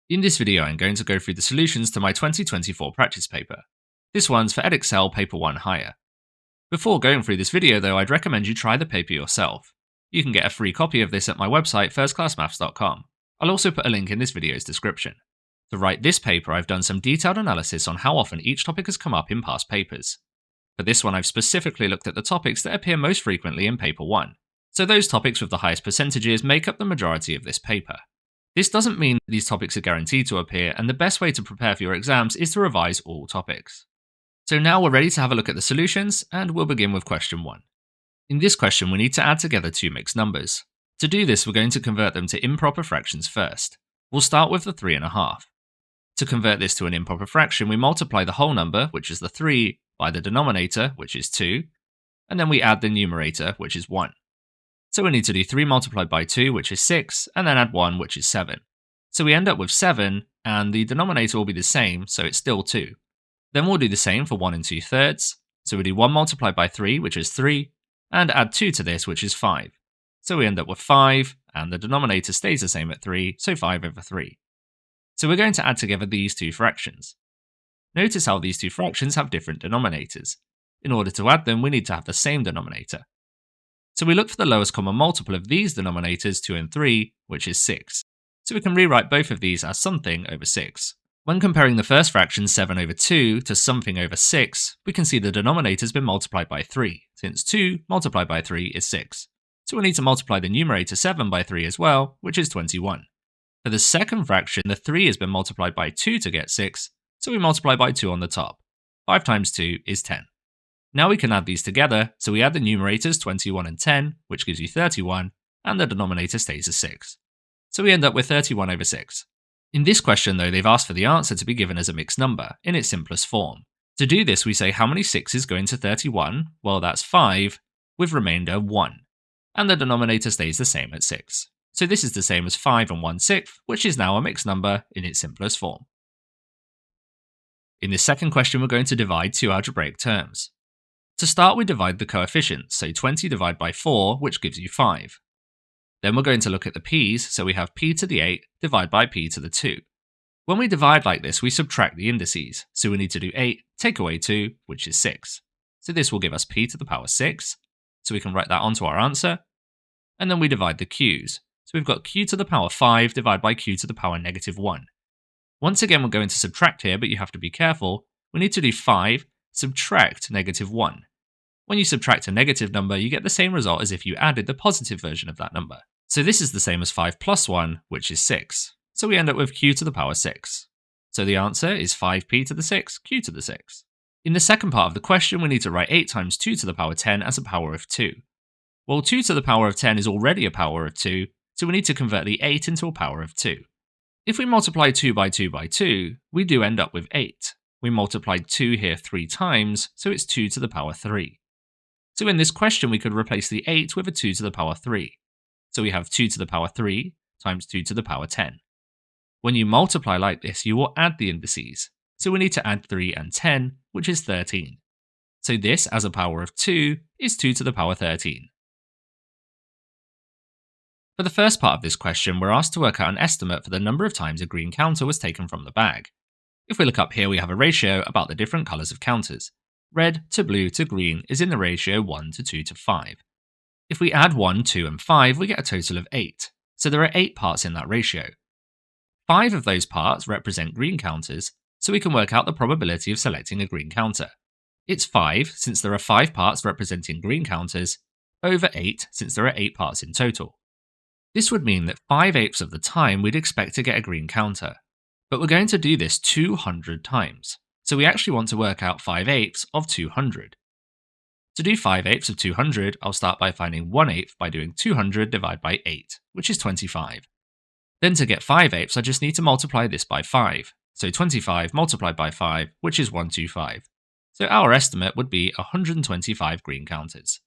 In this video, I'm going to go through the solutions to my 2024 practice paper. This one's for Edexcel Paper 1 Higher. Before going through this video though, I'd recommend you try the paper yourself. You can get a free copy of this at my website firstclassmaths.com. I'll also put a link in this video's description. To write this paper, I've done some detailed analysis on how often each topic has come up in past papers. For this one, I've specifically looked at the topics that appear most frequently in Paper 1. So those topics with the highest percentages make up the majority of this paper. This doesn't mean these topics are guaranteed to appear, and the best way to prepare for your exams is to revise all topics. So now we're ready to have a look at the solutions, and we'll begin with question 1. In this question, we need to add together two mixed numbers. To do this, we're going to convert them to improper fractions first. We'll start with the 3.5. To convert this to an improper fraction, we multiply the whole number, which is the 3, by the denominator, which is 2, and then we add the numerator, which is 1. So we need to do 3 multiplied by 2, which is 6, and then add 1, which is 7. So we end up with 7, and the denominator will be the same, so it's still 2. Then we'll do the same for 1 2/3. So we do 1 multiplied by 3, which is 3, and add 2 to this, which is 5. So we end up with 5, and the denominator stays the same at 3, so 5/3. So we're going to add together these two fractions. Notice how these two fractions have different denominators. In order to add them, we need to have the same denominator. So we look for the lowest common multiple of these denominators, 2 and 3, which is 6. So we can rewrite both of these as something over 6. When comparing the first fraction 7/2 to something over 6, we can see the denominator's been multiplied by 3, since 2 multiplied by 3 is 6. So we need to multiply the numerator 7 by 3 as well, which is 21. For the second fraction, the 3 has been multiplied by 2 to get 6, so we multiply by 2 on the top. 5 times 2 is 10. Now we can add these together, so we add the numerators 21 and 10, which gives you 31, and the denominator stays as 6. So we end up with 31/6. In this question though, they've asked for the answer to be given as a mixed number, in its simplest form. To do this, we say how many 6's go into 31? Well, that's 5, with remainder 1. And the denominator stays the same at 6. So this is the same as 5 and 1/6, which is now a mixed number in its simplest form. In this second question, we're going to divide two algebraic terms. To start, we divide the coefficients, so 20 divided by 4, which gives you 5. Then we're going to look at the p's, so we have p to the 8 divided by p to the 2. When we divide like this, we subtract the indices, so we need to do 8 take away 2, which is 6. So this will give us p to the power 6, so we can write that onto our answer. And then we divide the q's, so we've got q to the power 5 divided by q to the power -1. Once again, we're going to subtract here, but you have to be careful. We need to do 5 subtract -1. When you subtract a negative number, you get the same result as if you added the positive version of that number. So this is the same as 5 plus 1, which is 6. So we end up with q to the power 6. So the answer is 5p to the 6, q to the 6. In the second part of the question, we need to write 8 times 2 to the power 10 as a power of 2. Well, 2 to the power of 10 is already a power of 2, so we need to convert the 8 into a power of 2. If we multiply 2 by 2 by 2, we do end up with 8. We multiplied 2 here 3 times, so it's 2 to the power 3. So in this question, we could replace the 8 with a 2 to the power 3. So we have 2 to the power 3 times 2 to the power 10. When you multiply like this, you will add the indices. So we need to add 3 and 10, which is 13. So this, as a power of 2, is 2 to the power 13. For the first part of this question, we're asked to work out an estimate for the number of times a green counter was taken from the bag. If we look up here, we have a ratio about the different colours of counters. Red to blue to green is in the ratio 1 to 2 to 5. If we add 1, 2 and 5, we get a total of 8. So there are 8 parts in that ratio. 5 of those parts represent green counters, so we can work out the probability of selecting a green counter. It's 5, since there are 5 parts representing green counters, over 8, since there are 8 parts in total. This would mean that 5/8 of the time we'd expect to get a green counter. But we're going to do this 200 times. So we actually want to work out 5/8 of 200. To do 5/8 of 200, I'll start by finding 1/8 by doing 200 divided by 8, which is 25. Then to get 5/8, I just need to multiply this by 5. So 25 multiplied by 5, which is 125. So our estimate would be 125 green counters.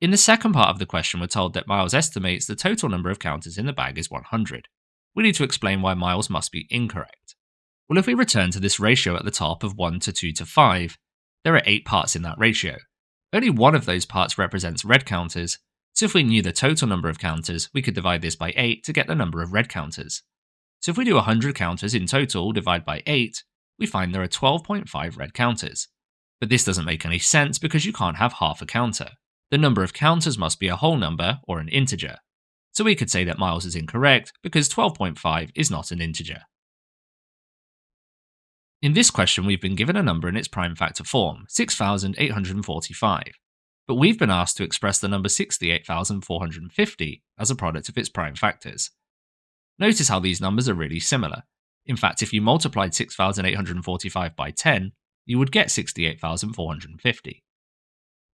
In the second part of the question, we're told that Miles estimates the total number of counters in the bag is 100. We need to explain why Miles must be incorrect. Well, if we return to this ratio at the top of 1 to 2 to 5, there are 8 parts in that ratio. Only one of those parts represents red counters, so if we knew the total number of counters, we could divide this by 8 to get the number of red counters. So if we do 100 counters in total divide by 8, we find there are 12.5 red counters. But this doesn't make any sense because you can't have half a counter. The number of counters must be a whole number or an integer. So we could say that Miles is incorrect because 12.5 is not an integer. In this question, we've been given a number in its prime factor form, 6,845. But we've been asked to express the number 68,450 as a product of its prime factors. Notice how these numbers are really similar. In fact, if you multiplied 6,845 by 10, you would get 68,450.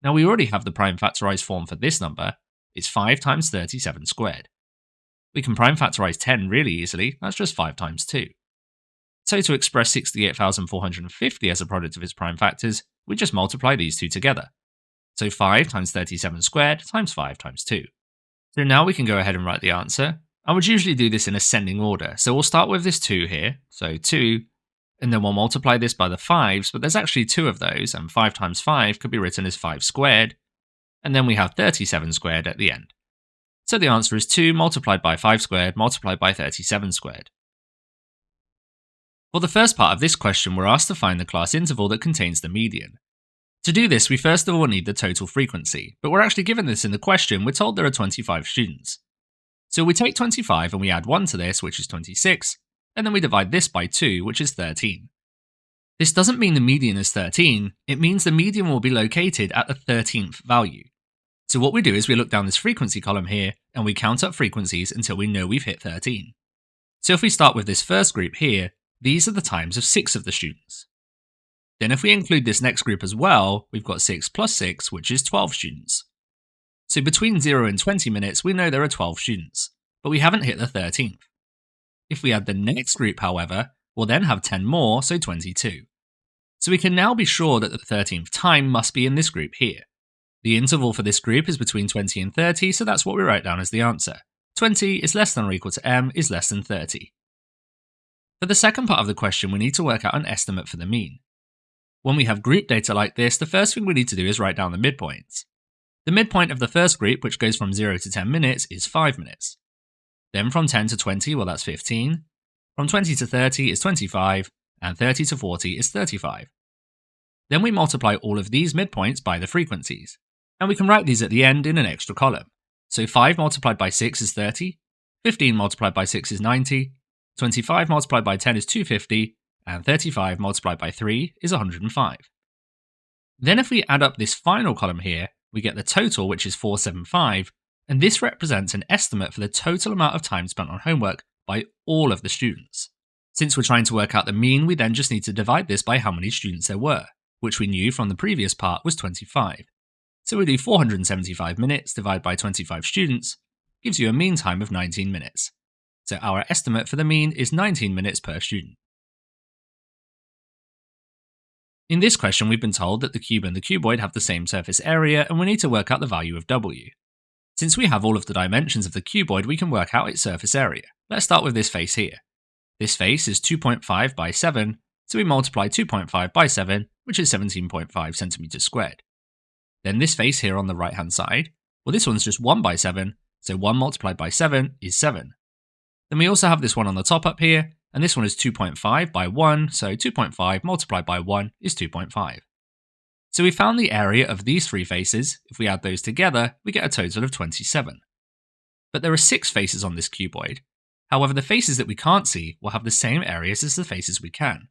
Now we already have the prime factorised form for this number. It's 5 times 37 squared. We can prime factorise 10 really easily, that's just 5 times 2. So to express 68,450 as a product of its prime factors, we just multiply these two together. So 5 times 37 squared times 5 times 2. So now we can go ahead and write the answer. I would usually do this in ascending order, so we'll start with this 2 here, so 2, and then we'll multiply this by the 5s, but there's actually 2 of those, and 5 times 5 could be written as 5 squared, and then we have 37 squared at the end. So the answer is 2 multiplied by 5 squared multiplied by 37 squared. For the first part of this question, we're asked to find the class interval that contains the median. To do this, we first of all need the total frequency, but we're actually given this in the question. We're told there are 25 students. So we take 25 and we add 1 to this, which is 26, and then we divide this by 2, which is 13. This doesn't mean the median is 13, it means the median will be located at the 13th value. So what we do is we look down this frequency column here, and we count up frequencies until we know we've hit 13. So if we start with this first group here, these are the times of 6 of the students. Then if we include this next group as well, we've got 6 plus 6, which is 12 students. So between 0 and 20 minutes, we know there are 12 students, but we haven't hit the 13th. If we add the next group, however, we'll then have 10 more, so 22. So we can now be sure that the 13th time must be in this group here. The interval for this group is between 20 and 30, so that's what we write down as the answer. 20 is less than or equal to m is less than 30. For the second part of the question, we need to work out an estimate for the mean. When we have group data like this, the first thing we need to do is write down the midpoints. The midpoint of the first group, which goes from 0 to 10 minutes, is 5 minutes. Then from 10 to 20, well that's 15. From 20 to 30 is 25, and 30 to 40 is 35. Then we multiply all of these midpoints by the frequencies, and we can write these at the end in an extra column. So 5 multiplied by 6 is 30, 15 multiplied by 6 is 90, 25 multiplied by 10 is 250, and 35 multiplied by 3 is 105. Then if we add up this final column here, we get the total, which is 475, and this represents an estimate for the total amount of time spent on homework by all of the students. Since we're trying to work out the mean, we then just need to divide this by how many students there were, which we knew from the previous part was 25. So we do 475 minutes divided by 25 students, gives you a mean time of 19 minutes. So our estimate for the mean is 19 minutes per student. In this question, we've been told that the cube and the cuboid have the same surface area, and we need to work out the value of w. Since we have all of the dimensions of the cuboid, we can work out its surface area. Let's start with this face here. This face is 2.5 by 7, so we multiply 2.5 by 7, which is 17.5 centimeters squared. Then this face here on the right hand side, well this one's just 1 by 7, so 1 multiplied by 7 is 7. Then we also have this one on the top up here, and this one is 2.5 by 1, so 2.5 multiplied by 1 is 2.5. So we found the area of these three faces. If we add those together, we get a total of 27. But there are 6 faces on this cuboid. However, the faces that we can't see will have the same areas as the faces we can.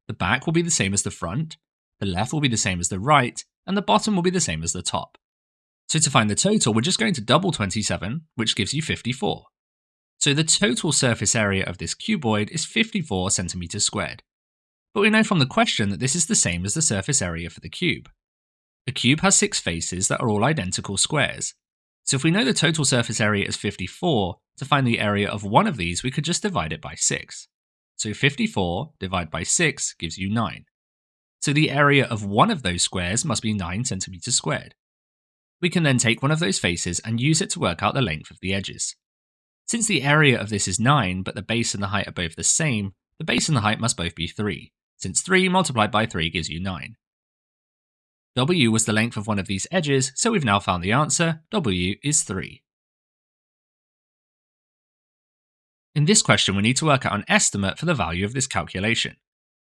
The back will be the same as the front, the left will be the same as the right, and the bottom will be the same as the top. So to find the total, we're just going to double 27, which gives you 54. So the total surface area of this cuboid is 54 centimeters squared. But we know from the question that this is the same as the surface area for the cube. A cube has 6 faces that are all identical squares. So if we know the total surface area is 54, to find the area of one of these, we could just divide it by 6. So 54 divided by 6 gives you 9. So the area of one of those squares must be 9 centimeters squared. We can then take one of those faces and use it to work out the length of the edges. Since the area of this is 9, but the base and the height are both the same, the base and the height must both be 3, since 3 multiplied by 3 gives you 9. W was the length of one of these edges, so we've now found the answer. W is 3. In this question, we need to work out an estimate for the value of this calculation.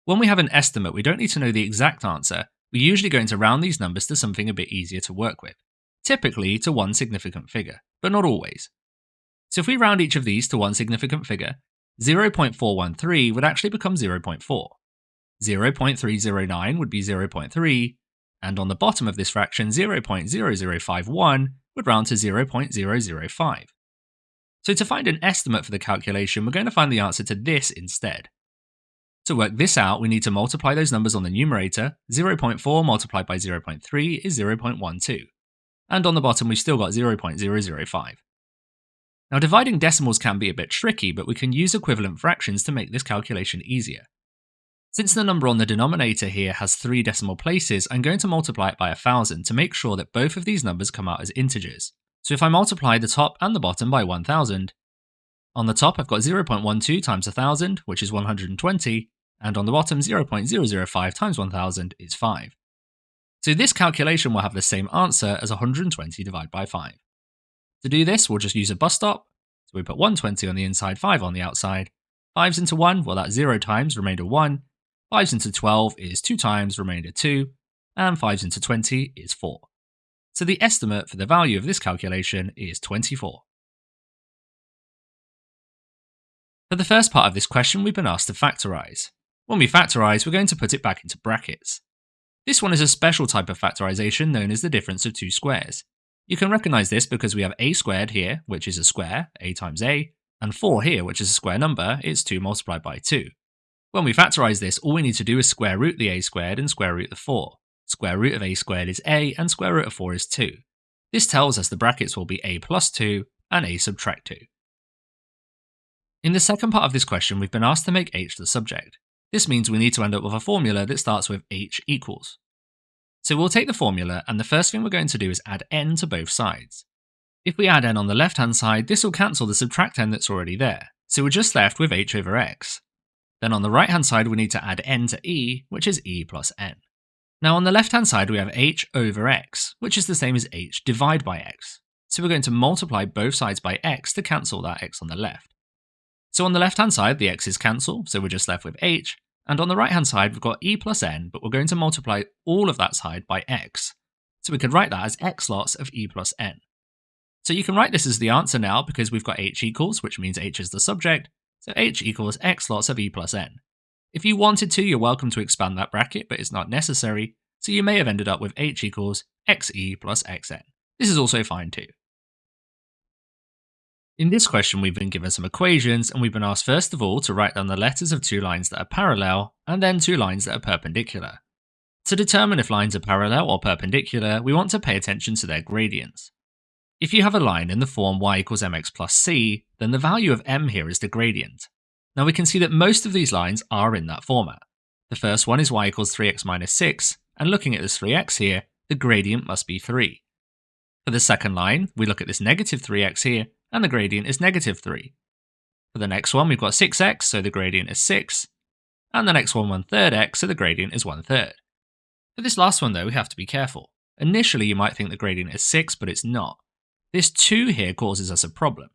When we have an estimate, we don't need to know the exact answer. We're usually going to round these numbers to something a bit easier to work with, typically to one significant figure, but not always. So if we round each of these to one significant figure, 0.413 would actually become 0.4. 0.309 would be 0.3, and on the bottom of this fraction, 0.0051 would round to 0.005. So to find an estimate for the calculation, we're going to find the answer to this instead. To work this out, we need to multiply those numbers on the numerator. 0.4 multiplied by 0.3 is 0.12. And on the bottom, we've still got 0.005. Now, dividing decimals can be a bit tricky, but we can use equivalent fractions to make this calculation easier. Since the number on the denominator here has 3 decimal places, I'm going to multiply it by 1000 to make sure that both of these numbers come out as integers. So if I multiply the top and the bottom by 1000, on the top I've got 0.12 times 1000, which is 120, and on the bottom 0.005 times 1000 is 5. So this calculation will have the same answer as 120 divided by 5. To do this, we'll just use a bus stop. So we put 120 on the inside, 5 on the outside. 5s into 1, well that's 0 times, remainder 1. 5s into 12 is 2 times, remainder 2. And 5s into 20 is 4. So the estimate for the value of this calculation is 24. For the first part of this question, we've been asked to factorise. When we factorise, we're going to put it back into brackets. This one is a special type of factorisation known as the difference of two squares. You can recognise this because we have a squared here, which is a square, a times a, and 4 here, which is a square number, it's 2 multiplied by 2. When we factorise this, all we need to do is square root the a squared and square root the 4. Square root of a squared is a, and square root of 4 is 2. This tells us the brackets will be a plus 2 and a subtract 2. In the second part of this question, we've been asked to make h the subject. This means we need to end up with a formula that starts with h equals. So we'll take the formula, and the first thing we're going to do is add n to both sides. If we add n on the left-hand side, this will cancel the subtract n that's already there, so we're just left with h over x. Then on the right-hand side, we need to add n to e, which is e plus n. Now on the left-hand side, we have h over x, which is the same as h divided by x. So we're going to multiply both sides by x to cancel that x on the left. So on the left-hand side, the x's cancel, so we're just left with h, and on the right-hand side, we've got e plus n, but we're going to multiply all of that side by x. So we could write that as x lots of e plus n. So you can write this as the answer now because we've got h equals, which means h is the subject, so h equals x lots of e plus n. If you wanted to, you're welcome to expand that bracket, but it's not necessary, so you may have ended up with h equals xe plus xn. This is also fine too. In this question, we've been given some equations, and we've been asked first of all to write down the letters of 2 lines that are parallel, and then 2 lines that are perpendicular. To determine if lines are parallel or perpendicular, we want to pay attention to their gradients. If you have a line in the form y equals mx plus c, then the value of m here is the gradient. Now we can see that most of these lines are in that format. The first one is y equals 3x minus 6, and looking at this 3x here, the gradient must be 3. For the second line, we look at this negative 3x here, and the gradient is negative 3. For the next one, we've got 6x, so the gradient is 6. And the next one, 1/3 x, so the gradient is 1/3. For this last one though, we have to be careful. Initially you might think the gradient is 6, but it's not. This 2 here causes us a problem.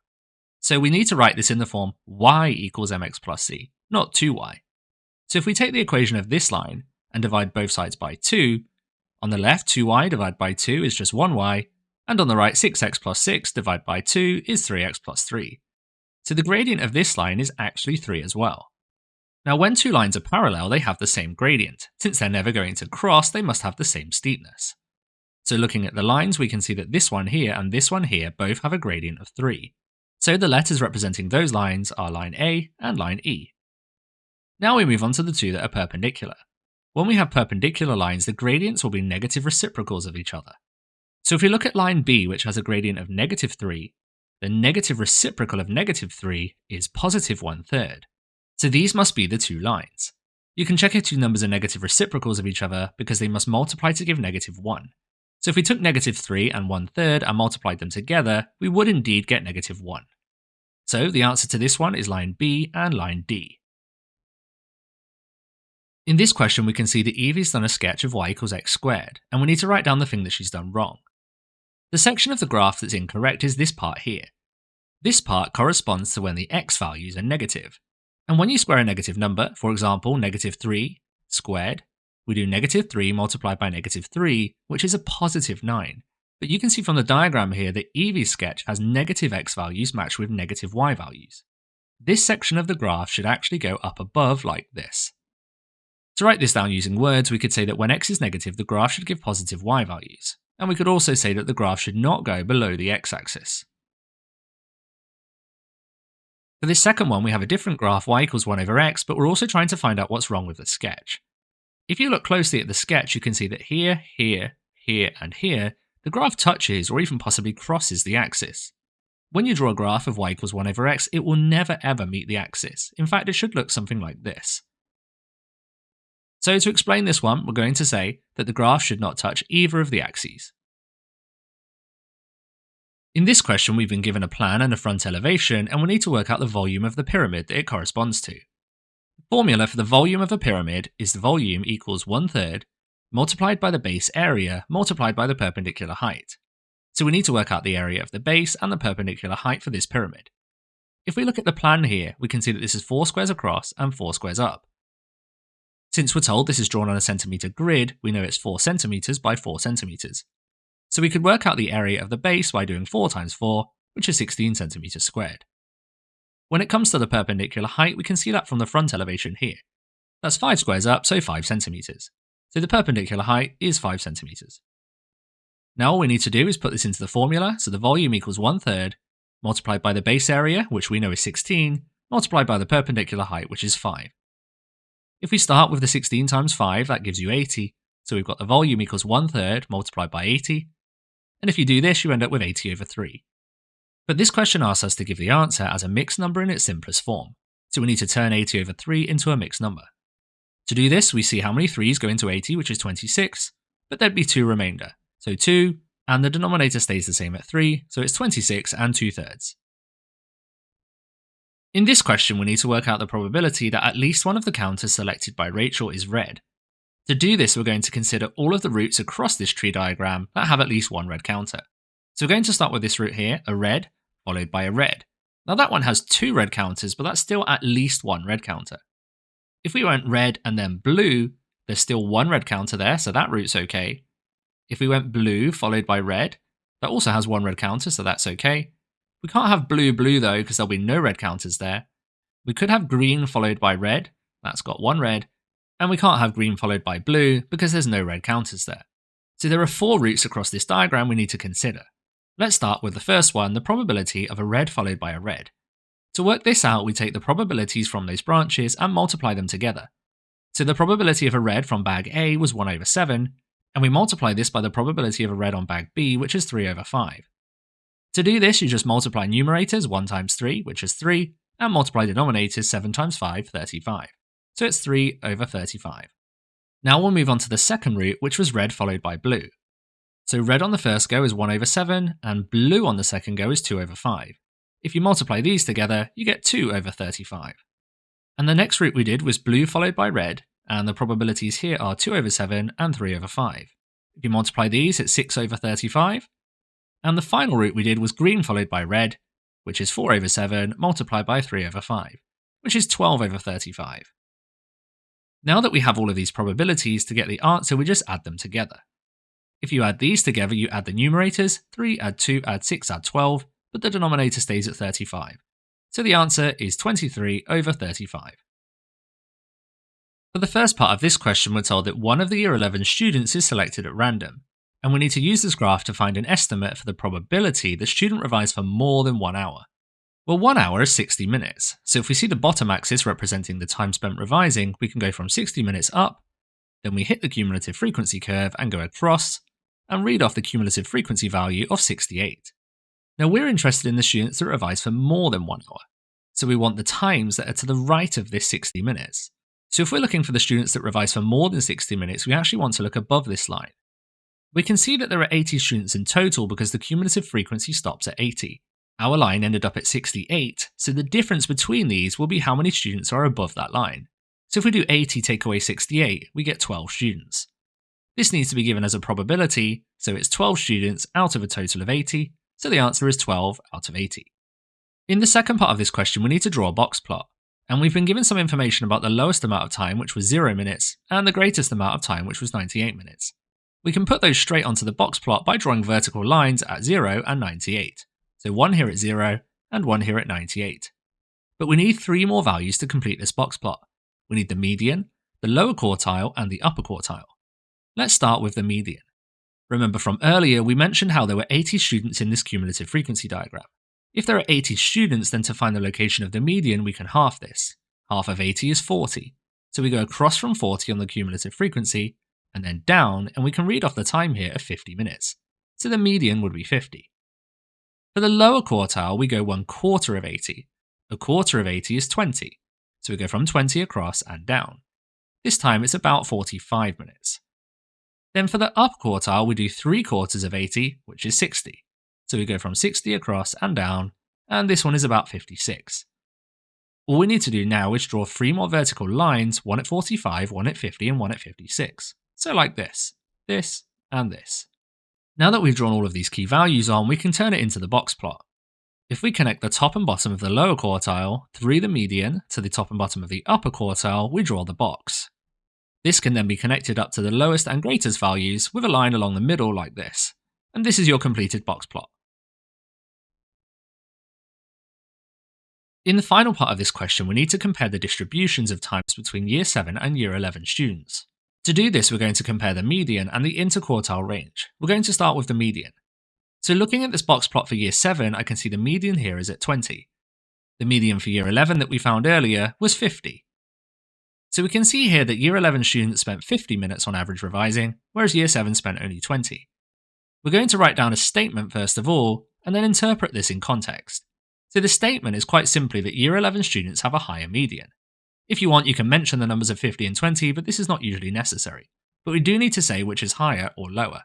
So we need to write this in the form y equals mx plus c, not 2y. So if we take the equation of this line and divide both sides by 2, on the left 2y divided by 2 is just 1y, and on the right 6x plus 6 divided by 2 is 3x plus 3. So the gradient of this line is actually 3 as well. Now when 2 lines are parallel, they have the same gradient. Since they're never going to cross, they must have the same steepness. So looking at the lines, we can see that this one here and this one here both have a gradient of 3. So the letters representing those lines are line A and line E. Now we move on to the 2 that are perpendicular. When we have perpendicular lines, the gradients will be negative reciprocals of each other. So if we look at line B, which has a gradient of negative 3, the negative reciprocal of negative 3 is positive 1/3. So these must be the 2 lines. You can check if 2 numbers are negative reciprocals of each other because they must multiply to give negative 1. So if we took negative 3 and 1/3 and multiplied them together, we would indeed get negative 1. So the answer to this one is line B and line D. In this question, we can see that Evie's done a sketch of y equals x squared, and we need to write down the thing that she's done wrong. The section of the graph that's incorrect is this part here. This part corresponds to when the x values are negative. And when you square a negative number, for example, -3 squared, we do -3 multiplied by -3, which is a positive 9. But you can see from the diagram here that Evie's sketch has negative x values matched with negative y values. This section of the graph should actually go up above like this. To write this down using words, we could say that when x is negative, the graph should give positive y values. And we could also say that the graph should not go below the x-axis. For this second one, we have a different graph, y equals 1 over x, but we're also trying to find out what's wrong with the sketch. If you look closely at the sketch, you can see that here, here, here, and here, the graph touches or even possibly crosses the axis. When you draw a graph of y equals 1 over x, it will never ever meet the axis. In fact, it should look something like this. So to explain this one, we're going to say that the graph should not touch either of the axes. In this question, we've been given a plan and a front elevation, and we need to work out the volume of the pyramid that it corresponds to. The formula for the volume of a pyramid is the volume equals 1/3 multiplied by the base area multiplied by the perpendicular height. So we need to work out the area of the base and the perpendicular height for this pyramid. If we look at the plan here, we can see that this is 4 squares across and 4 squares up. Since we're told this is drawn on a centimetre grid, we know it's 4 centimetres by 4 centimetres. So we could work out the area of the base by doing 4 times 4, which is 16 centimetres squared. When it comes to the perpendicular height, we can see that from the front elevation here. That's 5 squares up, so 5 centimetres. So the perpendicular height is 5 centimetres. Now all we need to do is put this into the formula, so the volume equals 1/3 multiplied by the base area, which we know is 16, multiplied by the perpendicular height, which is 5. If we start with the 16 times 5, that gives you 80, so we've got the volume equals 1/3 multiplied by 80, and if you do this, you end up with 80 over 3. But this question asks us to give the answer as a mixed number in its simplest form, so we need to turn 80 over 3 into a mixed number. To do this, we see how many 3's go into 80, which is 26, but there'd be 2 remainder, so 2, and the denominator stays the same at 3, so it's 26 and 2/3. In this question, we need to work out the probability that at least one of the counters selected by Rachel is red. To do this, we're going to consider all of the routes across this tree diagram that have at least one red counter. So we're going to start with this route here, a red, followed by a red. Now that one has 2 red counters, but that's still at least 1 red counter. If we went red and then blue, there's still 1 red counter there, so that route's okay. If we went blue followed by red, that also has 1 red counter, so that's okay. We can't have blue though, because there'll be no red counters there. We could have green followed by red, that's got 1 red, and we can't have green followed by blue because there's no red counters there. So there are 4 routes across this diagram we need to consider. Let's start with the first one, the probability of a red followed by a red. To work this out, we take the probabilities from those branches and multiply them together. So the probability of a red from bag A was 1 over 7, and we multiply this by the probability of a red on bag B, which is 3 over 5. To do this, you just multiply numerators 1 times 3, which is 3, and multiply denominators 7 times 5, 35. So it's 3 over 35. Now we'll move on to the second route, which was red followed by blue. So red on the first go is 1 over 7, and blue on the second go is 2 over 5. If you multiply these together, you get 2 over 35. And the next route we did was blue followed by red, and the probabilities here are 2 over 7 and 3 over 5. If you multiply these, it's 6 over 35. And the final route we did was green followed by red, which is 4 over 7 multiplied by 3 over 5, which is 12 over 35. Now that we have all of these probabilities, to get the answer, we just add them together. If you add these together, you add the numerators, 3 add 2 add 6 add 12, but the denominator stays at 35. So the answer is 23 over 35. For the first part of this question, we're told that one of the Year 11 students is selected at random, and we need to use this graph to find an estimate for the probability the student revised for more than 1 hour. Well, 1 hour is 60 minutes, so if we see the bottom axis representing the time spent revising, we can go from 60 minutes up, then we hit the cumulative frequency curve and go across, and read off the cumulative frequency value of 68. Now we're interested in the students that revise for more than 1 hour, so we want the times that are to the right of this 60 minutes. So if we're looking for the students that revise for more than 60 minutes, we actually want to look above this line. We can see that there are 80 students in total because the cumulative frequency stops at 80. Our line ended up at 68, so the difference between these will be how many students are above that line. So if we do 80 take away 68, we get 12 students. This needs to be given as a probability, so it's 12 students out of a total of 80, so the answer is 12 out of 80. In the second part of this question, we need to draw a box plot, and we've been given some information about the lowest amount of time, which was 0 minutes, and the greatest amount of time, which was 98 minutes. We can put those straight onto the box plot by drawing vertical lines at 0 and 98. So one here at 0 and one here at 98. But we need 3 more values to complete this box plot. We need the median, the lower quartile, and the upper quartile. Let's start with the median. Remember from earlier, we mentioned how there were 80 students in this cumulative frequency diagram. If there are 80 students, then to find the location of the median, we can half this. Half of 80 is 40. So we go across from 40 on the cumulative frequency, and then down, and we can read off the time here of 50 minutes. So the median would be 50. For the lower quartile, we go 1/4 of 80. A quarter of 80 is 20. So we go from 20 across and down. This time it's about 45 minutes. Then for the upper quartile, we do 3/4 of 80, which is 60. So we go from 60 across and down, and this one is about 56. All we need to do now is draw 3 more vertical lines, one at 45, one at 50, and one at 56. So like this, and this. Now that we've drawn all of these key values on, we can turn it into the box plot. If we connect the top and bottom of the lower quartile through the median to the top and bottom of the upper quartile, we draw the box. This can then be connected up to the lowest and greatest values with a line along the middle like this. And this is your completed box plot. In the final part of this question, we need to compare the distributions of times between Year 7 and Year 11 students. To do this, we're going to compare the median and the interquartile range. We're going to start with the median. So looking at this box plot for Year 7, I can see the median here is at 20. The median for Year 11 that we found earlier was 50. So we can see here that Year 11 students spent 50 minutes on average revising, whereas Year 7 spent only 20. We're going to write down a statement first of all, and then interpret this in context. So the statement is quite simply that Year 11 students have a higher median. If you want, you can mention the numbers of 50 and 20, but this is not usually necessary. But we do need to say which is higher or lower.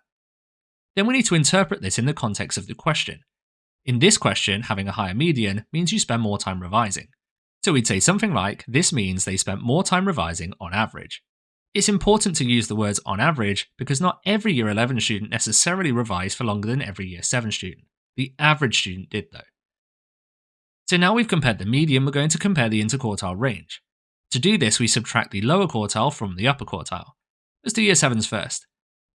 Then we need to interpret this in the context of the question. In this question, having a higher median means you spend more time revising. So we'd say something like, this means they spent more time revising on average. It's important to use the words on average because not every Year 11 student necessarily revised for longer than every Year 7 student. The average student did though. So now we've compared the median, we're going to compare the interquartile range. To do this, we subtract the lower quartile from the upper quartile. Let's do Year 7's first.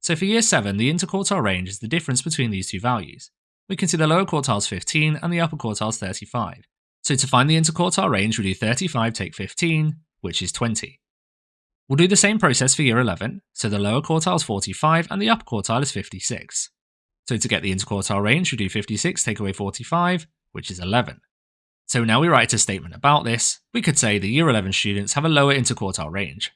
So for Year 7, the interquartile range is the difference between these two values. We can see the lower quartile is 15 and the upper quartile is 35. So to find the interquartile range, we do 35 take 15, which is 20. We'll do the same process for Year 11, so the lower quartile is 45 and the upper quartile is 56. So to get the interquartile range, we do 56 take away 45, which is 11. So now we write a statement about this. We could say the Year 11 students have a lower interquartile range.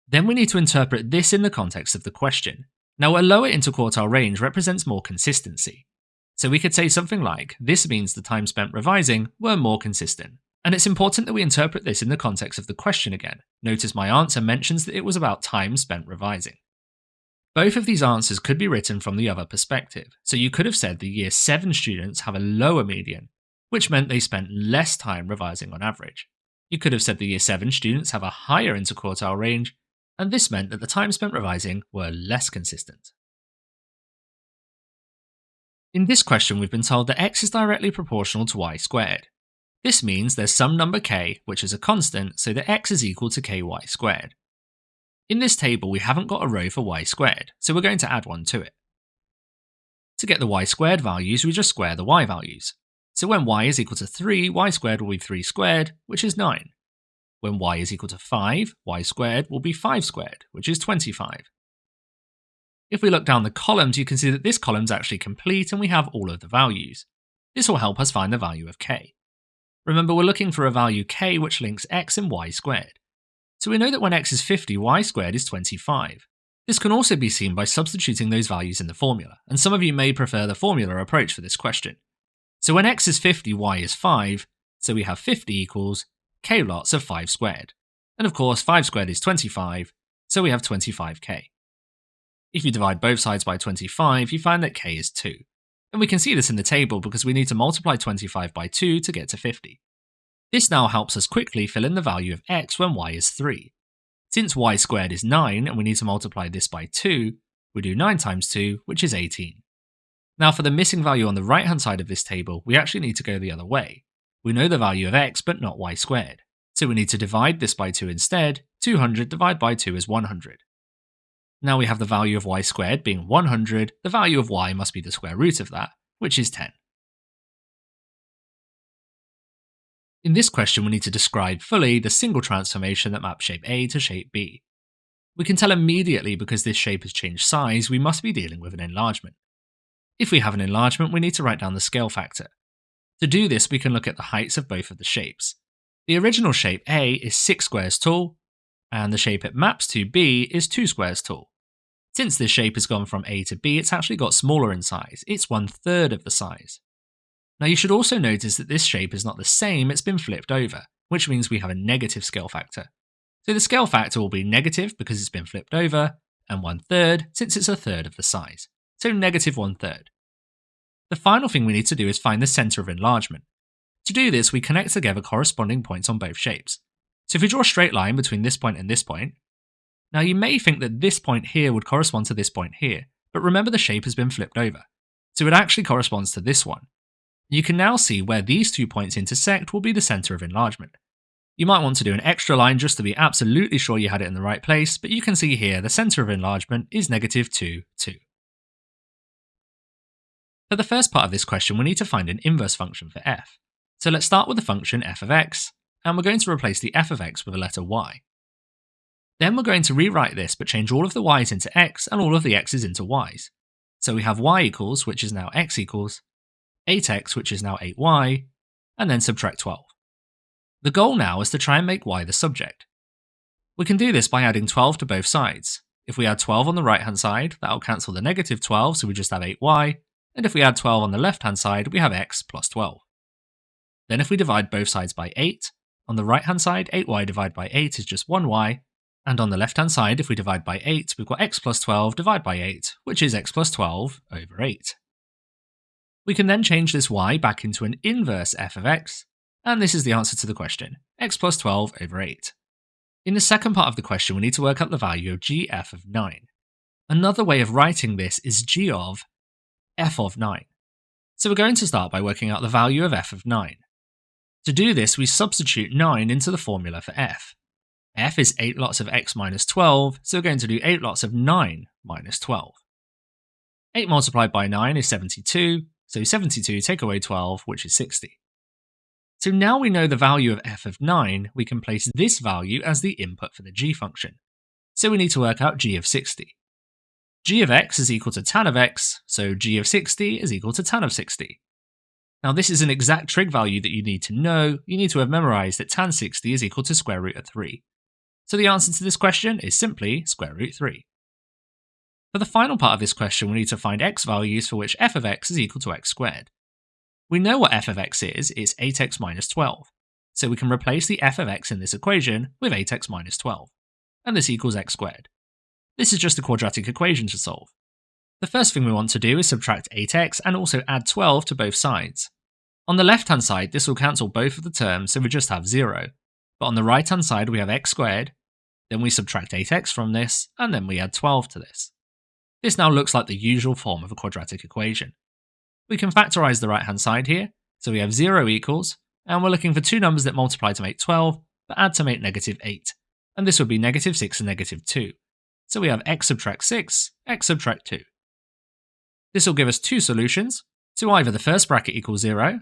Then we need to interpret this in the context of the question. Now a lower interquartile range represents more consistency. So we could say something like, this means the time spent revising were more consistent. And it's important that we interpret this in the context of the question again. Notice my answer mentions that it was about time spent revising. Both of these answers could be written from the other perspective. So you could have said the Year 7 students have a lower median, which meant they spent less time revising on average. You could have said the Year 7 students have a higher interquartile range, and this meant that the time spent revising were less consistent. In this question, we've been told that x is directly proportional to y squared. This means there's some number k, which is a constant, so that x is equal to ky squared. In this table, we haven't got a row for y squared, so we're going to add one to it. To get the y squared values, we just square the y values. So when y is equal to 3, y squared will be 3 squared, which is 9. When y is equal to 5, y squared will be 5 squared, which is 25. If we look down the columns, you can see that this column is actually complete and we have all of the values. This will help us find the value of k. Remember, we're looking for a value k which links x and y squared. So we know that when x is 50, y squared is 25. This can also be seen by substituting those values in the formula, and some of you may prefer the formula approach for this question. So when x is 50, y is 5, so we have 50 equals k lots of 5 squared. And of course, 5 squared is 25, so we have 25k. If you divide both sides by 25, you find that k is 2. And we can see this in the table because we need to multiply 25 by 2 to get to 50. This now helps us quickly fill in the value of x when y is 3. Since y squared is 9 and we need to multiply this by 2, we do 9 times 2, which is 18. Now for the missing value on the right hand side of this table, we actually need to go the other way. We know the value of x but not y squared, so we need to divide this by 2 instead. 200 divided by 2 is 100. Now we have the value of y squared being 100, the value of y must be the square root of that, which is 10. In this question we need to describe fully the single transformation that maps shape A to shape B. We can tell immediately because this shape has changed size, we must be dealing with an enlargement. If we have an enlargement, we need to write down the scale factor. To do this, we can look at the heights of both of the shapes. The original shape A is 6 squares tall, and the shape it maps to B is 2 squares tall. Since this shape has gone from A to B, it's actually got smaller in size. It's 1/3 of the size. Now you should also notice that this shape is not the same, it's been flipped over, which means we have a negative scale factor. So the scale factor will be negative because it's been flipped over, and 1/3 since it's 1/3 of the size. So negative 1/3. The final thing we need to do is find the centre of enlargement. To do this, we connect together corresponding points on both shapes. So if we draw a straight line between this point and this point, now you may think that this point here would correspond to this point here, but remember the shape has been flipped over. So it actually corresponds to this one. You can now see where these 2 points intersect will be the centre of enlargement. You might want to do an extra line just to be absolutely sure you had it in the right place, but you can see here the centre of enlargement is negative 2, 2. For the first part of this question, we need to find an inverse function for f. So let's start with the function f of x, and we're going to replace the f of x with a letter y. Then we're going to rewrite this but change all of the y's into x and all of the x's into y's. So we have y equals, which is now x equals, 8x, which is now 8y, and then subtract 12. The goal now is to try and make y the subject. We can do this by adding 12 to both sides. If we add 12 on the right hand side, that'll cancel the negative 12, so we just have 8y, and if we add 12 on the left hand side, we have x plus 12. Then if we divide both sides by 8, on the right hand side 8y divided by 8 is just 1y, and on the left hand side if we divide by 8, we've got x plus 12 divided by 8, which is x plus 12 over 8. We can then change this y back into an inverse f of x, and this is the answer to the question, x plus 12 over 8. In the second part of the question, we need to work out the value of gf of 9. Another way of writing this is g of f of 9. So we're going to start by working out the value of f of 9. To do this, we substitute 9 into the formula for f. F is 8 lots of x minus 12, so we're going to do 8 lots of 9 minus 12. 8 multiplied by 9 is 72, so 72 take away 12, which is 60. So now we know the value of f of 9, we can place this value as the input for the g function. So we need to work out g of 60. G of x is equal to tan of x, so g of 60 is equal to tan of 60. Now this is an exact trig value that you need to know. You need to have memorized that tan 60 is equal to square root of 3. So the answer to this question is simply square root 3. For the final part of this question, we need to find x values for which f of x is equal to x squared. We know what f of x is, it's 8x minus 12. So we can replace the f of x in this equation with 8x minus 12. And this equals x squared. This is just a quadratic equation to solve. The first thing we want to do is subtract 8x and also add 12 to both sides. On the left hand side, this will cancel both of the terms, so we just have 0. But on the right hand side, we have x squared, then we subtract 8x from this, and then we add 12 to this. This now looks like the usual form of a quadratic equation. We can factorise the right hand side here, so we have 0 equals, and we're looking for two numbers that multiply to make 12, but add to make negative 8. And this would be negative 6 and negative 2. So we have x subtract 6, x subtract 2. This will give us two solutions, so either the first bracket equals 0,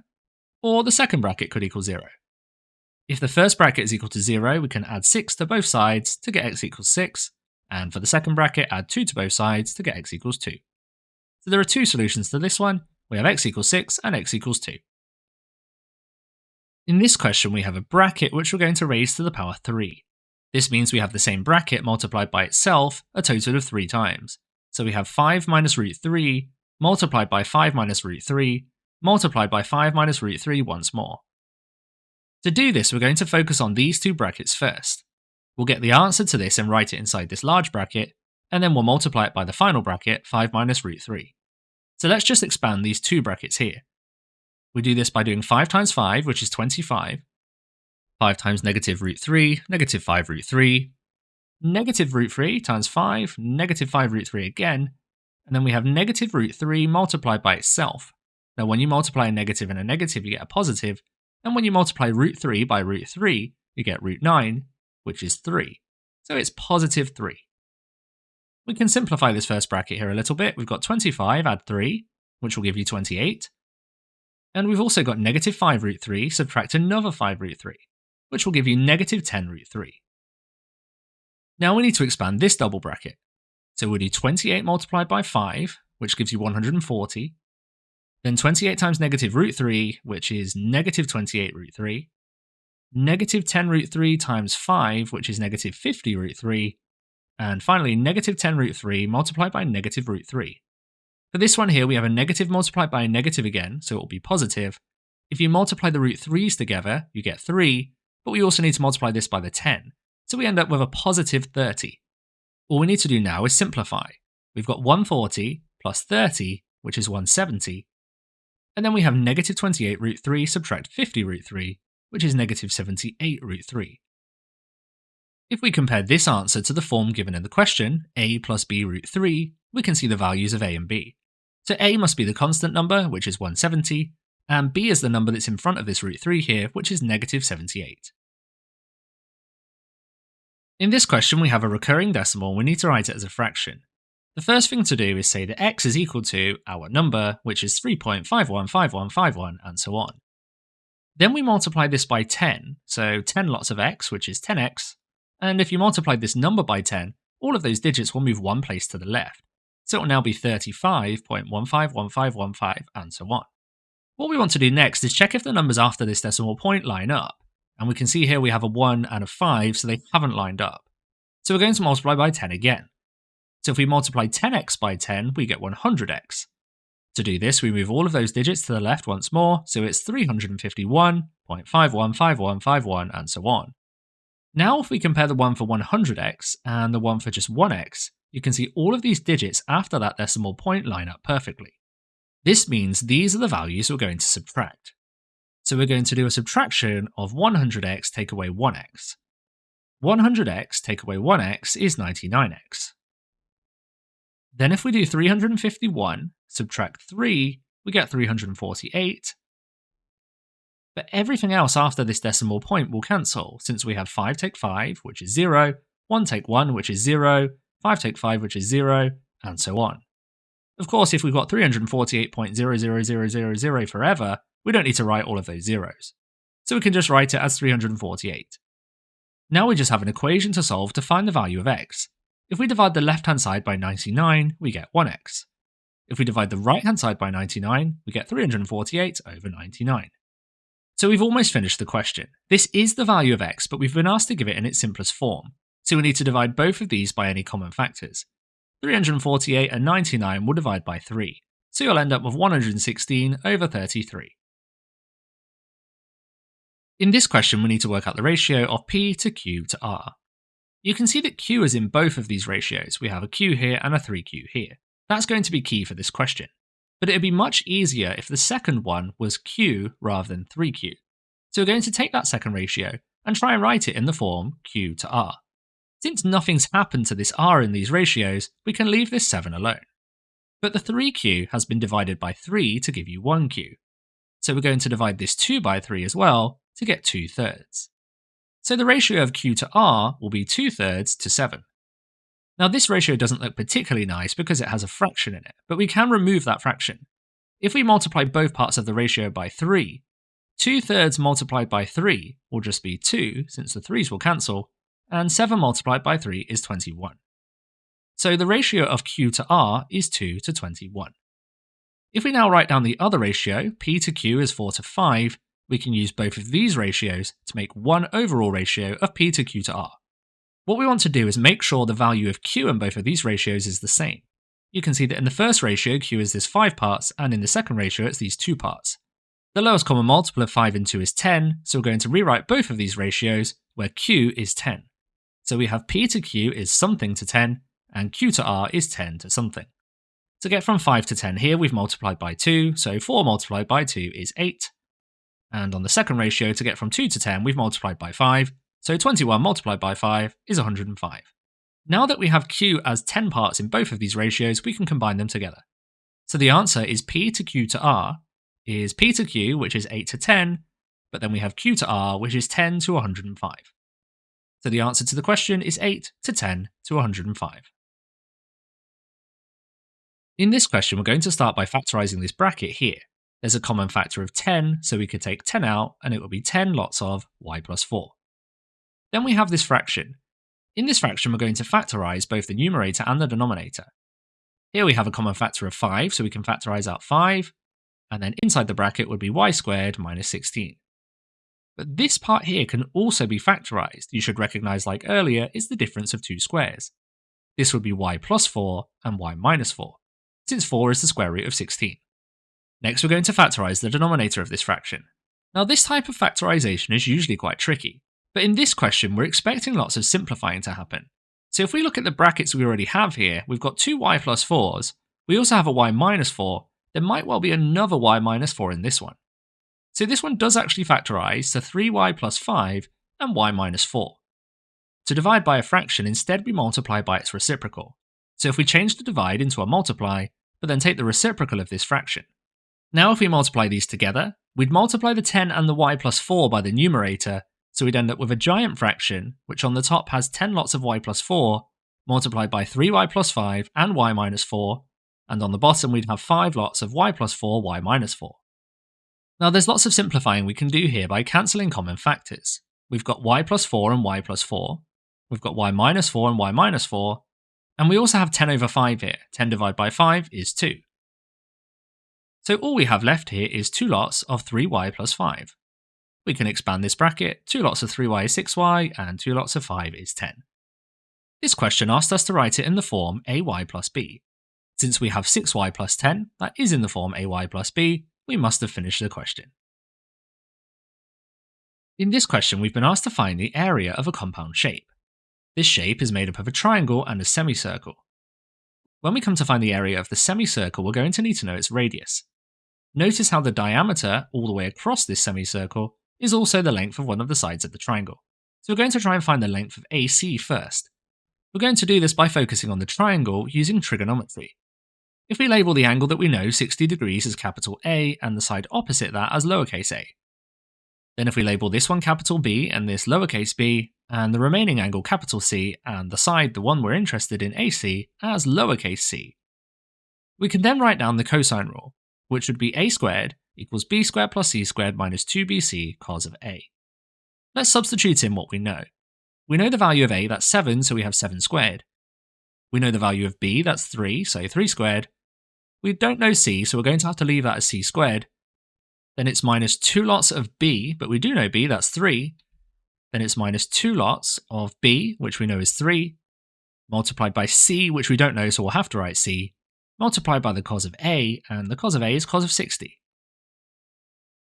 or the second bracket could equal 0. If the first bracket is equal to 0, we can add 6 to both sides to get x equals 6, and for the second bracket, add 2 to both sides to get x equals 2. So there are two solutions to this one. We have x equals 6 and x equals 2. In this question, we have a bracket which we're going to raise to the power 3. This means we have the same bracket multiplied by itself a total of 3 times. So we have 5 minus root 3 multiplied by 5 minus root 3 multiplied by 5 minus root 3 once more. To do this, we're going to focus on these two brackets first. We'll get the answer to this and write it inside this large bracket, and then we'll multiply it by the final bracket, 5 minus root 3. So let's just expand these two brackets here. We do this by doing 5 times 5, which is 25. 5 times negative root 3, negative 5 root 3. Negative root 3 times 5, negative 5 root 3 again. And then we have negative root 3 multiplied by itself. Now when you multiply a negative and a negative, you get a positive. And when you multiply root 3 by root 3, you get root 9, which is 3. So it's positive 3. We can simplify this first bracket here a little bit. We've got 25 add 3, which will give you 28. And we've also got negative 5 root 3 subtract another 5 root 3, which will give you negative 10 root 3. Now we need to expand this double bracket. So we'll do 28 multiplied by 5, which gives you 140. Then 28 times negative root 3, which is negative 28 root 3. Negative 10 root 3 times 5, which is negative 50 root 3. And finally, negative 10 root 3 multiplied by negative root 3. For this one here, we have a negative multiplied by a negative again, so it will be positive. If you multiply the root 3's together, you get 3, but we also need to multiply this by the 10. So we end up with a positive 30. All we need to do now is simplify. We've got 140 plus 30, which is 170. And then we have negative 28 root 3 subtract 50 root 3, which is negative 78 root 3. If we compare this answer to the form given in the question, a plus b root 3, we can see the values of a and b. So a must be the constant number, which is 170, and b is the number that's in front of this root 3 here, which is negative 78. In this question, we have a recurring decimal, and we need to write it as a fraction. The first thing to do is say that x is equal to our number, which is 3.515151, and so on. Then we multiply this by 10, so 10 lots of x, which is 10x, and if you multiply this number by 10, all of those digits will move one place to the left. So it will now be 35.151515, and so on. What we want to do next is check if the numbers after this decimal point line up. And we can see here we have a 1 and a 5, so they haven't lined up. So we're going to multiply by 10 again. So if we multiply 10x by 10, we get 100x. To do this, we move all of those digits to the left once more, so it's 351.515151, and so on. Now if we compare the one for 100x and the one for just 1x, you can see all of these digits after that decimal point line up perfectly. This means these are the values we're going to subtract. So we're going to do a subtraction of 100x take away 1x. 100x take away 1x is 99x. Then if we do 351, subtract 3, we get 348. But everything else after this decimal point will cancel, since we have 5 take 5, which is 0, 1 take 1, which is 0, 5 take 5, which is 0, and so on. Of course, if we've got 348.00000 forever, we don't need to write all of those zeros. So we can just write it as 348. Now we just have an equation to solve to find the value of x. If we divide the left-hand side by 99, we get 1x. If we divide the right-hand side by 99, we get 348 over 99. So we've almost finished the question. This is the value of x, but we've been asked to give it in its simplest form. So we need to divide both of these by any common factors. 348 and 99 will divide by 3. So you'll end up with 116 over 33. In this question, we need to work out the ratio of p to q to r. You can see that q is in both of these ratios. We have a q here and a 3q here. That's going to be key for this question. But it would be much easier if the second one was q rather than 3q. So we're going to take that second ratio and try and write it in the form q to r. Since nothing's happened to this r in these ratios, we can leave this 7 alone. But the 3q has been divided by 3 to give you 1q. So we're going to divide this 2 by 3 as well to get 2/3. So the ratio of q to r will be 2/3 to 7. Now this ratio doesn't look particularly nice because it has a fraction in it, but we can remove that fraction. If we multiply both parts of the ratio by 3, 2/3 multiplied by 3 will just be 2, since the 3's will cancel, and 7 multiplied by 3 is 21. So the ratio of q to r is 2 to 21. If we now write down the other ratio, p to q is 4 to 5, we can use both of these ratios to make one overall ratio of p to q to r. What we want to do is make sure the value of q in both of these ratios is the same. You can see that in the first ratio, q is this 5 parts, and in the second ratio, it's these 2 parts. The lowest common multiple of 5 and 2 is 10, so we're going to rewrite both of these ratios, where q is 10. So we have p to q is something to 10, and q to r is 10 to something. To get from 5 to 10 here, we've multiplied by 2, so 4 multiplied by 2 is 8. And on the second ratio, to get from 2 to 10, we've multiplied by 5, so 21 multiplied by 5 is 105. Now that we have q as 10 parts in both of these ratios, we can combine them together. So the answer is p to q to r is p to q, which is 8 to 10, but then we have q to r, which is 10 to 105. So the answer to the question is 8 to 10 to 105. In this question, we're going to start by factorising this bracket here. There's a common factor of 10, so we could take 10 out, and it will be 10 lots of y plus 4. Then we have this fraction. In this fraction, we're going to factorise both the numerator and the denominator. Here we have a common factor of 5, so we can factorise out 5, and then inside the bracket would be y squared minus 16. But this part here can also be factorised. You should recognise, like earlier, it's the difference of two squares. This would be y plus 4 and y minus 4, since 4 is the square root of 16. Next, we're going to factorise the denominator of this fraction. Now, this type of factorisation is usually quite tricky, but in this question, we're expecting lots of simplifying to happen. So if we look at the brackets we already have here, we've got two y plus 4s, we also have a y minus 4, there might well be another y minus 4 in this one. So this one does actually factorise to 3y plus 5 and y minus 4. To divide by a fraction, instead we multiply by its reciprocal. So if we change the divide into a multiply, but then take the reciprocal of this fraction. Now if we multiply these together, we'd multiply the 10 and the y plus 4 by the numerator, so we'd end up with a giant fraction, which on the top has 10 lots of y plus 4, multiplied by 3y plus 5 and y minus 4, and on the bottom we'd have 5 lots of y plus 4, y minus 4. Now there's lots of simplifying we can do here by cancelling common factors. We've got y plus 4 and y plus 4, we've got y minus 4 and y minus 4, and we also have 10 over 5 here. 10 divided by 5 is 2. So all we have left here is 2 lots of 3y plus 5. We can expand this bracket, 2 lots of 3y is 6y, and 2 lots of 5 is 10. This question asked us to write it in the form ay plus b. Since we have 6y plus 10, that is in the form ay plus b, we must have finished the question. In this question, we've been asked to find the area of a compound shape. This shape is made up of a triangle and a semicircle. When we come to find the area of the semicircle, we're going to need to know its radius. Notice how the diameter all the way across this semicircle is also the length of one of the sides of the triangle. So we're going to try and find the length of AC first. We're going to do this by focusing on the triangle using trigonometry. If we label the angle that we know, 60 degrees, as capital A and the side opposite that as lowercase a. Then if we label this one capital B and this lowercase b, and the remaining angle capital C and the side, the one we're interested in, AC, as lowercase c. We can then write down the cosine rule, which would be a squared equals b squared plus c squared minus 2bc cos of a. Let's substitute in what we know. We know the value of a, that's 7, so we have 7 squared. We know the value of b, that's 3, so 3 squared. We don't know c, so we're going to have to leave that as c squared. Then it's minus 2 lots of b, but we do know b, that's 3. Then it's minus 2 lots of b, which we know is 3, multiplied by c, which we don't know, so we'll have to write c, multiplied by the cos of a, and the cos of a is cos of 60.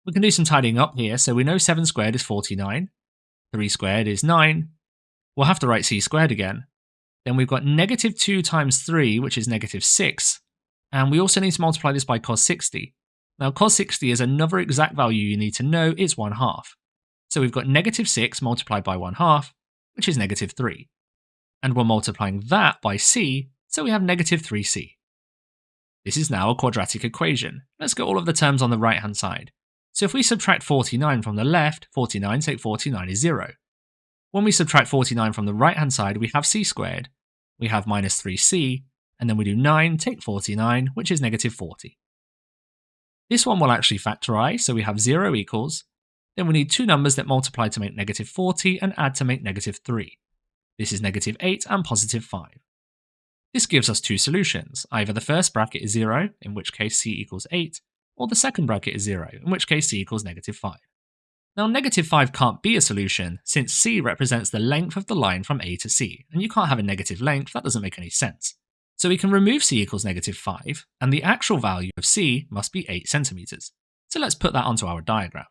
We can do some tidying up here, so we know 7 squared is 49, 3 squared is 9, we'll have to write c squared again. Then we've got negative 2 times 3, which is negative 6, and we also need to multiply this by cos 60. Now cos 60 is another exact value you need to know, it's 1/2. So we've got negative 6 multiplied by 1/2, which is negative 3. And we're multiplying that by c, so we have negative 3c. This is now a quadratic equation. Let's get all of the terms on the right hand side. So if we subtract 49 from the left, 49 take 49 is 0. When we subtract 49 from the right hand side, we have c squared, we have minus 3c, and then we do 9 take 49, which is negative 40. This one will actually factorise, so we have 0 equals, then we need two numbers that multiply to make negative 40 and add to make negative 3. This is negative 8 and positive 5. This gives us two solutions, either the first bracket is 0, in which case c equals 8, or the second bracket is 0, in which case c equals negative 5. Now negative 5 can't be a solution, since c represents the length of the line from A to C, and you can't have a negative length, that doesn't make any sense. So we can remove c equals negative 5, and the actual value of c must be 8 centimeters. So let's put that onto our diagram.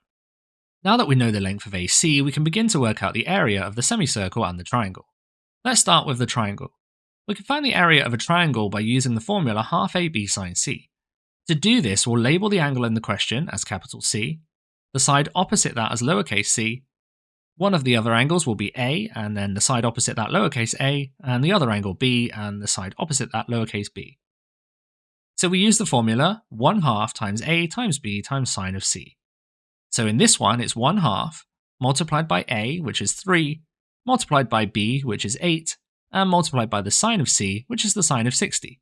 Now that we know the length of AC, we can begin to work out the area of the semicircle and the triangle. Let's start with the triangle. We can find the area of a triangle by using the formula half AB sine C. To do this, we'll label the angle in the question as capital C, the side opposite that as lowercase c, one of the other angles will be A, and then the side opposite that lowercase a, and the other angle B, and the side opposite that lowercase b. So we use the formula 1/2 times A times B times sine of C. So in this one, it's 1/2 multiplied by a, which is 3, multiplied by b, which is 8, and multiplied by the sine of c, which is the sine of 60.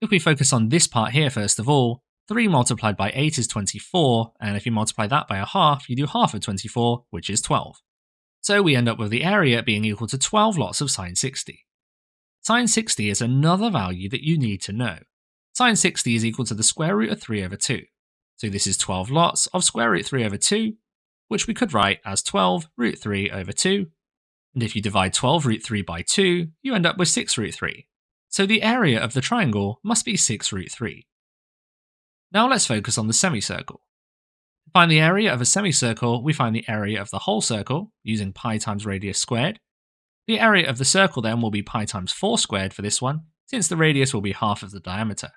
If we focus on this part here first of all, 3 multiplied by 8 is 24, and if you multiply that by 1/2, you do half of 24, which is 12. So we end up with the area being equal to 12 lots of sine 60. Sine 60 is another value that you need to know. Sine 60 is equal to the square root of 3 over 2. So this is 12 lots of square root 3 over 2, which we could write as 12 root 3 over 2. And if you divide 12 root 3 by 2, you end up with 6 root 3. So the area of the triangle must be 6 root 3. Now let's focus on the semicircle. To find the area of a semicircle, we find the area of the whole circle, using pi times radius squared. The area of the circle then will be pi times 4 squared for this one, since the radius will be half of the diameter.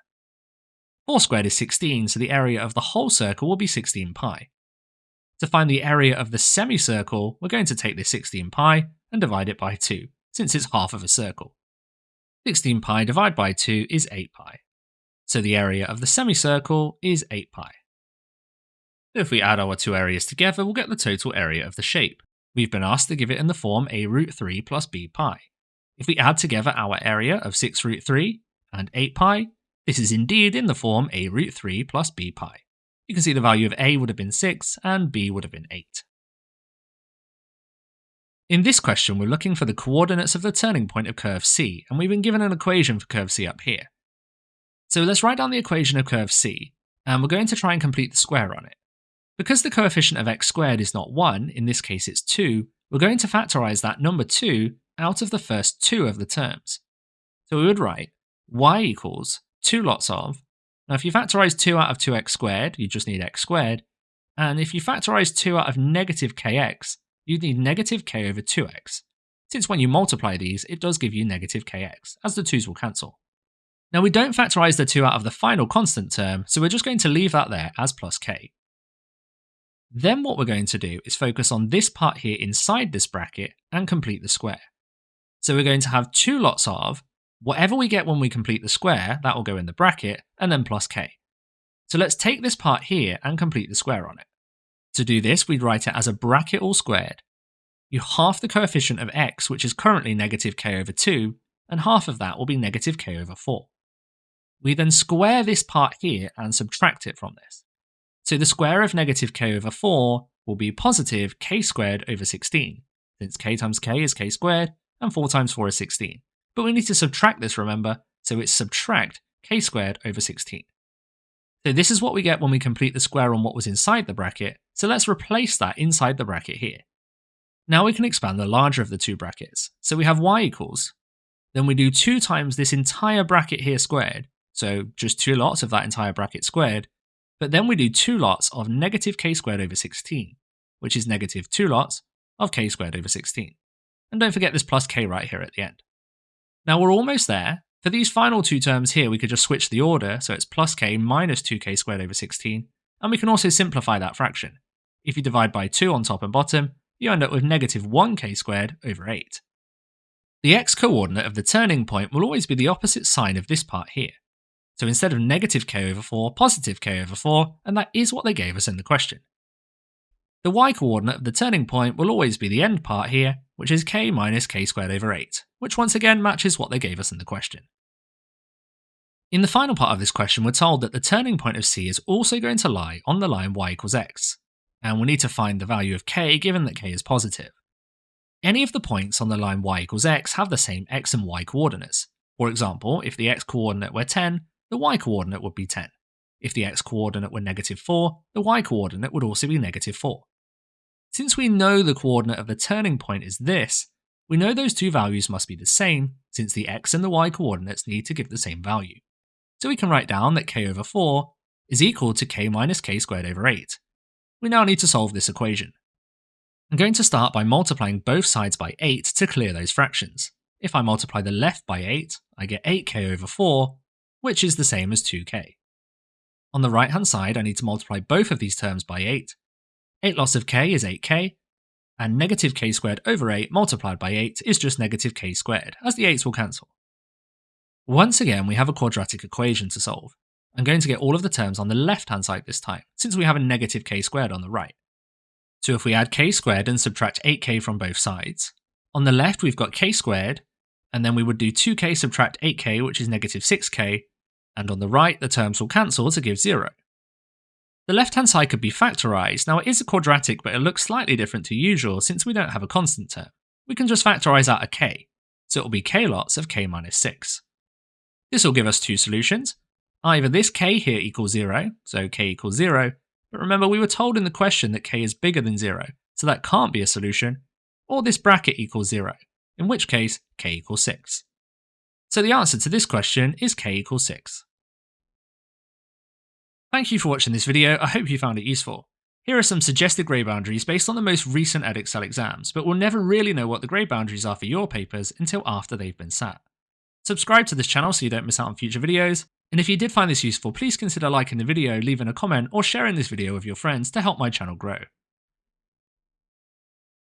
4 squared is 16, so the area of the whole circle will be 16 pi. To find the area of the semicircle, we're going to take this 16 pi and divide it by 2, since it's half of a circle. 16 pi divided by 2 is 8 pi. So the area of the semicircle is 8 pi. If we add our two areas together, we'll get the total area of the shape. We've been asked to give it in the form a root 3 plus b pi. If we add together our area of 6 root 3 and 8 pi, this is indeed in the form a root 3 plus b pi. You can see the value of a would have been 6 and b would have been 8. In this question, we're looking for the coordinates of the turning point of curve C, and we've been given an equation for curve C up here. So let's write down the equation of curve C, and we're going to try and complete the square on it. Because the coefficient of x squared is not 1, in this case it's 2, we're going to factorise that number 2 out of the first 2 of the terms. So we would write y equals 2 lots of, now if you factorise 2 out of 2x squared, you just need x squared, and if you factorise 2 out of negative kx, you'd need negative k over 2x. Since when you multiply these, it does give you negative kx, as the 2's will cancel. Now we don't factorise the 2 out of the final constant term, so we're just going to leave that there as plus k. Then what we're going to do is focus on this part here inside this bracket and complete the square. So we're going to have 2 lots of, whatever we get when we complete the square, that will go in the bracket, and then plus k. So let's take this part here and complete the square on it. To do this, we'd write it as a bracket all squared. You half the coefficient of x, which is currently negative k over 2, and half of that will be negative k over 4. We then square this part here and subtract it from this. So the square of negative k over 4 will be positive k squared over 16, since k times k is k squared, and 4 times 4 is 16. But we need to subtract this, remember, so it's subtract k squared over 16. So this is what we get when we complete the square on what was inside the bracket, so let's replace that inside the bracket here. Now we can expand the larger of the two brackets, so we have y equals, then we do 2 times this entire bracket here squared, so just 2 lots of that entire bracket squared, but then we do 2 lots of negative k squared over 16, which is negative 2 lots of k squared over 16. And don't forget this plus k right here at the end. Now we're almost there. For these final 2 terms here, we could just switch the order, so it's plus k minus 2k squared over 16, and we can also simplify that fraction. If you divide by 2 on top and bottom, you end up with negative 1k squared over 8. The x-coordinate of the turning point will always be the opposite sign of this part here. So instead of negative k over 4, positive k over 4, and that is what they gave us in the question. The y-coordinate of the turning point will always be the end part here, which is k minus k squared over 8, which once again matches what they gave us in the question. In the final part of this question, we're told that the turning point of C is also going to lie on the line y equals x, and we need to find the value of k given that k is positive. Any of the points on the line y equals x have the same x and y coordinates. For example, if the x-coordinate were 10, the y-coordinate would be 10. If the x-coordinate were negative 4, the y-coordinate would also be negative 4. Since we know the coordinate of the turning point is this, we know those two values must be the same, since the x and the y coordinates need to give the same value. So we can write down that k over 4 is equal to k minus k squared over 8. We now need to solve this equation. I'm going to start by multiplying both sides by 8 to clear those fractions. If I multiply the left by 8, I get 8k over 4, which is the same as 2k. On the right hand side, I need to multiply both of these terms by 8. 8 lots of k is 8k, and negative k squared over 8 multiplied by 8 is just negative k squared, as the 8's will cancel. Once again, we have a quadratic equation to solve. I'm going to get all of the terms on the left-hand side this time, since we have a negative k squared on the right. So if we add k squared and subtract 8k from both sides, on the left we've got k squared, and then we would do 2k subtract 8k, which is negative 6k, and on the right the terms will cancel to give 0. The left-hand side could be factorised. Now it is a quadratic, but it looks slightly different to usual since we don't have a constant term. We can just factorise out a k, so it will be k lots of k minus 6. This will give us two solutions. Either this k here equals 0, so k equals 0, but remember we were told in the question that k is bigger than 0, so that can't be a solution, or this bracket equals 0, in which case k equals 6. So the answer to this question is k equals 6. Thank you for watching this video, I hope you found it useful. Here are some suggested grade boundaries based on the most recent Edexcel exams, but we'll never really know what the grade boundaries are for your papers until after they've been sat. Subscribe to this channel so you don't miss out on future videos, and if you did find this useful, please consider liking the video, leaving a comment, or sharing this video with your friends to help my channel grow.